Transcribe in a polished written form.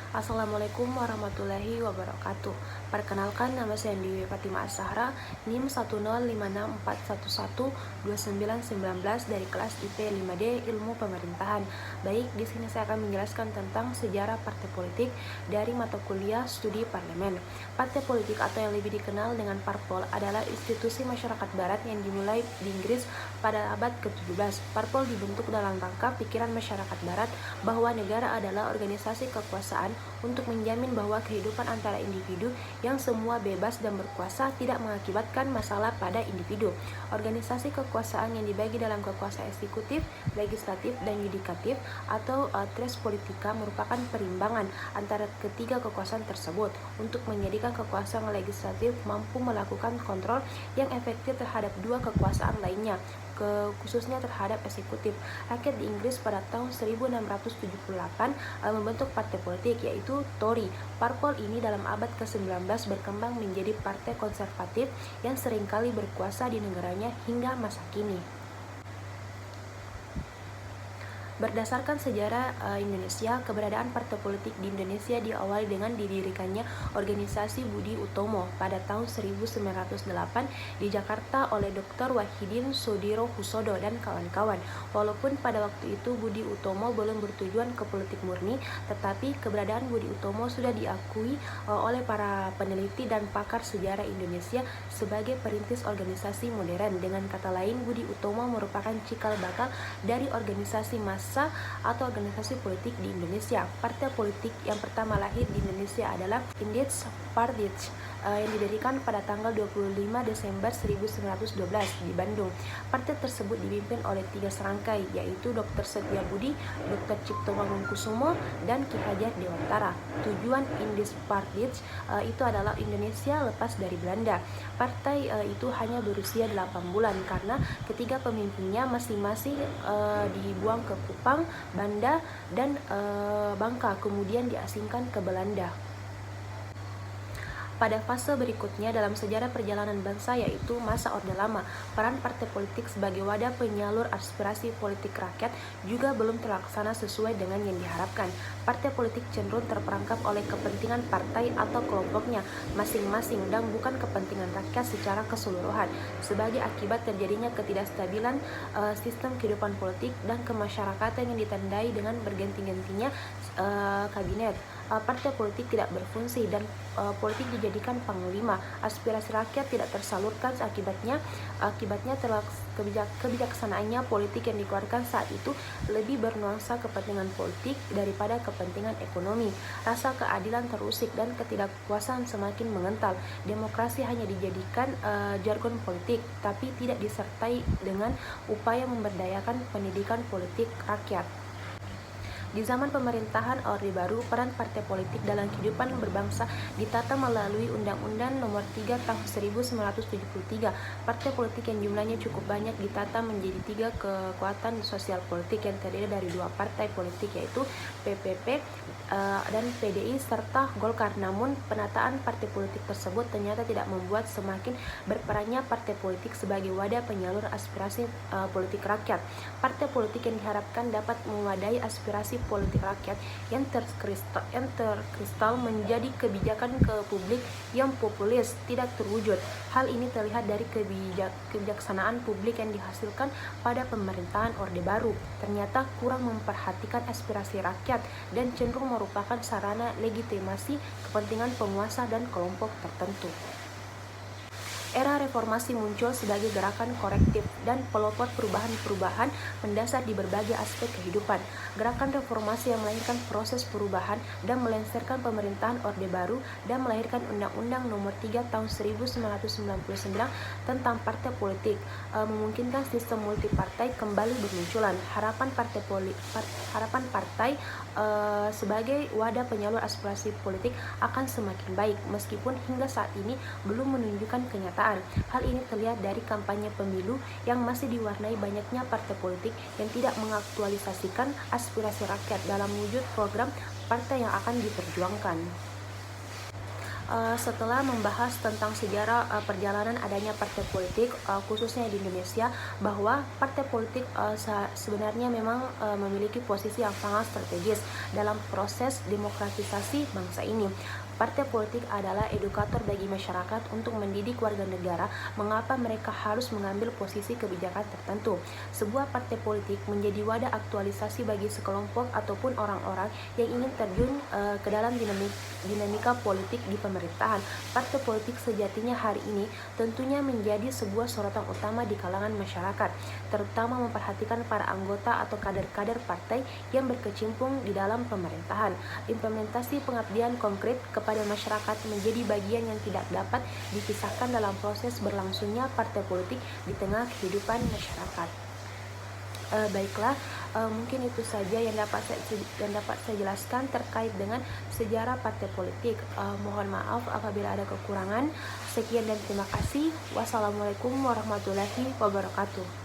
Assalamualaikum warahmatullahi wabarakatuh. Perkenalkan, nama saya Dewi Fatima Ashara, NIM 10564112919 dari kelas IP 5D Ilmu Pemerintahan. Baik, di sini saya akan menjelaskan tentang sejarah partai politik dari mata kuliah Studi Parlemen. Partai politik atau yang lebih dikenal dengan parpol adalah institusi masyarakat barat yang dimulai di Inggris pada abad ke-17. Parpol dibentuk dalam rangka pikiran masyarakat barat bahwa negara adalah organisasi kekuasaan untuk menjamin bahwa kehidupan antara individu yang semua bebas dan berkuasa tidak mengakibatkan masalah pada individu. Organisasi kekuasaan yang dibagi dalam kekuasaan eksekutif, legislatif, dan yudikatif atau tres politika merupakan perimbangan antara ketiga kekuasaan tersebut untuk menjadikan kekuasaan legislatif mampu melakukan kontrol yang efektif terhadap dua kekuasaan lainnya, khususnya terhadap eksekutif. Rakyat di Inggris pada tahun 1678 membentuk partai politik yaitu Tory. Parpol ini dalam abad ke-19 berkembang menjadi partai konservatif yang seringkali berkuasa di negaranya hingga masa kini. Berdasarkan sejarah Indonesia, keberadaan partai politik di Indonesia diawali dengan didirikannya organisasi Budi Utomo pada tahun 1908 di Jakarta oleh Dr. Wahidin Soedirohoesodo dan kawan-kawan. Walaupun pada waktu itu Budi Utomo belum bertujuan ke politik murni, tetapi keberadaan Budi Utomo sudah diakui oleh para peneliti dan pakar sejarah Indonesia sebagai perintis organisasi modern. Dengan kata lain, Budi Utomo merupakan cikal bakal dari organisasi massa atau organisasi politik di Indonesia. Partai politik yang pertama lahir di Indonesia adalah Indies Party yang didirikan pada tanggal 25 Desember 1912 di Bandung. Partai tersebut dipimpin oleh 3 serangkai, yaitu Dr. Setiabudi, Dr. Cipto Mangunkusumo, dan Ki Hajar Dewantara. Tujuan Indies Party itu adalah Indonesia lepas dari Belanda. Partai itu hanya berusia 8 bulan karena ketiga pemimpinnya masing-masing dibuang ke Kupang, Banda, dan Bangka, kemudian diasingkan ke Belanda. Pada fase berikutnya dalam sejarah perjalanan bangsa yaitu masa Orde Lama, peran partai politik sebagai wadah penyalur aspirasi politik rakyat juga belum terlaksana sesuai dengan yang diharapkan. Partai politik cenderung terperangkap oleh kepentingan partai atau kelompoknya masing-masing dan bukan kepentingan rakyat secara keseluruhan. Sebagai akibat terjadinya ketidakstabilan sistem kehidupan politik dan kemasyarakatan yang ditandai dengan berganti-gantinya kabinet, partai politik tidak berfungsi dan politik dijadikan panglima. Aspirasi rakyat tidak tersalurkan, akibatnya kebijaksanaannya politik yang dikeluarkan saat itu lebih bernuansa kepentingan politik daripada kepentingan ekonomi. Rasa keadilan terusik dan ketidakpuasan semakin mengental. Demokrasi hanya dijadikan jargon politik, tapi tidak disertai dengan upaya memberdayakan pendidikan politik rakyat. Di zaman pemerintahan Orde Baru, peran partai politik dalam kehidupan berbangsa ditata melalui Undang-Undang Nomor 3 Tahun 1973. Partai politik yang jumlahnya cukup banyak ditata menjadi 3 kekuatan sosial politik yang terdiri dari 2 partai politik yaitu PPP dan PDI serta Golkar. Namun, penataan partai politik tersebut ternyata tidak membuat semakin berperannya partai politik sebagai wadah penyalur aspirasi politik rakyat. Partai politik yang diharapkan dapat mewadahi aspirasi politik rakyat yang terkristal menjadi kebijakan ke publik yang populis tidak terwujud. Hal ini terlihat dari kebijaksanaan publik yang dihasilkan pada pemerintahan Orde Baru. Ternyata kurang memperhatikan aspirasi rakyat dan cenderung merupakan sarana legitimasi kepentingan penguasa dan kelompok tertentu. Era reformasi muncul sebagai gerakan korektif dan pelopor perubahan-perubahan mendasar di berbagai aspek kehidupan. Gerakan reformasi yang melahirkan proses perubahan dan melengsarkan pemerintahan Orde Baru dan melahirkan Undang-Undang Nomor 3 Tahun 1999 tentang partai politik, memungkinkan sistem multipartai kembali bermunculan. Harapan partai sebagai wadah penyalur aspirasi politik akan semakin baik, meskipun hingga saat ini belum menunjukkan kenyataan. Hal ini terlihat dari kampanye pemilu yang masih diwarnai banyaknya partai politik yang tidak mengaktualisasikan aspirasi rakyat dalam wujud program partai yang akan diperjuangkan. Setelah membahas tentang sejarah perjalanan adanya partai politik, khususnya di Indonesia, bahwa partai politik sebenarnya memang memiliki posisi yang sangat strategis dalam proses demokratisasi bangsa ini. Partai politik adalah edukator bagi masyarakat untuk mendidik warga negara mengapa mereka harus mengambil posisi kebijakan tertentu. Sebuah partai politik menjadi wadah aktualisasi bagi sekelompok ataupun orang-orang yang ingin terjun ke dalam dinamika politik di pemerintahan. Partai politik sejatinya hari ini tentunya menjadi sebuah sorotan utama di kalangan masyarakat, terutama memperhatikan para anggota atau kader-kader partai yang berkecimpung di dalam pemerintahan. Implementasi pengabdian konkret kepada masyarakat menjadi bagian yang tidak dapat dipisahkan dalam proses berlangsungnya partai politik di tengah kehidupan masyarakat. Baiklah, mungkin itu saja yang dapat saya jelaskan terkait dengan sejarah partai politik. Mohon maaf apabila ada kekurangan. Sekian dan terima kasih. Wassalamualaikum warahmatullahi wabarakatuh.